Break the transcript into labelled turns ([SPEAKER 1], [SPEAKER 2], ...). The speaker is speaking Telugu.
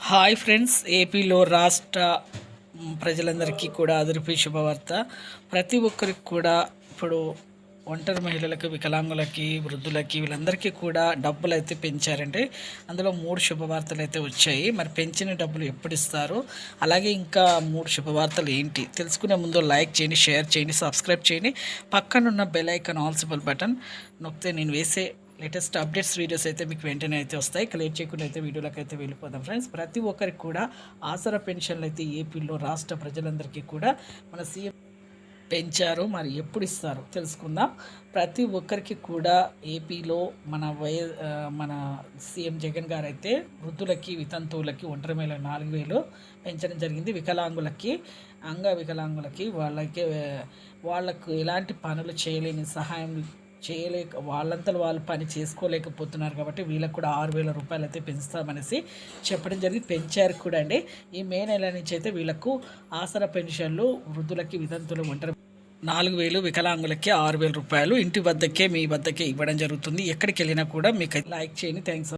[SPEAKER 1] హాయ్ ఫ్రెండ్స్, ఏపీలో రాష్ట్ర ప్రజలందరికీ కూడా అదిరిపే శుభవార్త. ప్రతి ఒక్కరికి కూడా ఇప్పుడు ఒంటరి మహిళలకు, వికలాంగులకి, వృద్ధులకి వీళ్ళందరికీ కూడా డబ్బులు అయితే పెంచారండి. అందులో 3 శుభవార్తలు అయితే వచ్చాయి. మరి పెంచిన డబ్బులు ఎప్పుడు ఇస్తారు, అలాగే ఇంకా 3 శుభవార్తలు ఏంటి తెలుసుకునే ముందు లైక్ చేయండి, షేర్ చేయండి, సబ్స్క్రైబ్ చేయండి. పక్కనున్న bell icon all symbol button నొక్కితే నేను వేసే లేటెస్ట్ అప్డేట్స్ వీడియోస్ అయితే మీకు వెంటనే అయితే వస్తాయి. లేట్ చేయకుండా అయితే వీడియోలోకి అయితే వెళ్ళిపోదాం ఫ్రెండ్స్. ప్రతి ఒక్కరికి కూడా ఆసరా పెన్షన్లు అయితే ఏపీలో రాష్ట్ర ప్రజలందరికీ కూడా మన సీఎం పెంచారు. మరి ఎప్పుడు ఇస్తారు తెలుసుకుందాం. ప్రతి ఒక్కరికి కూడా ఏపీలో మన సీఎం జగన్ గారు అయితే వృద్ధులకి, వితంతువులకి, ఒంటరి మహిళలకు 4,000 పెంచడం జరిగింది. వికలాంగులకి, వికలాంగులకి వాళ్ళకు ఎలాంటి పనులు చేయలేని సహాయం వాళ్ళంతలో వాళ్ళు పని చేసుకోలేకపోతున్నారు కాబట్టి వీళ్ళకి కూడా 6,000 రూపాయలు అయితే పెంచుతామనేసి చెప్పడం జరిగింది. పెంచారు కూడా అండి. ఈ మే నెల నుంచి అయితే వీళ్ళకు ఆసరా పెన్షన్లు వృద్ధులకి, వితంతువులు, ఒంటరి 4,000, వికలాంగులకి 6,000 రూపాయలు ఇంటి వద్దకే, మీ వద్దకే ఇవ్వడం జరుగుతుంది. ఎక్కడికి వెళ్ళినా కూడా మీకు లైక్ చేయండి. థ్యాంక్స్.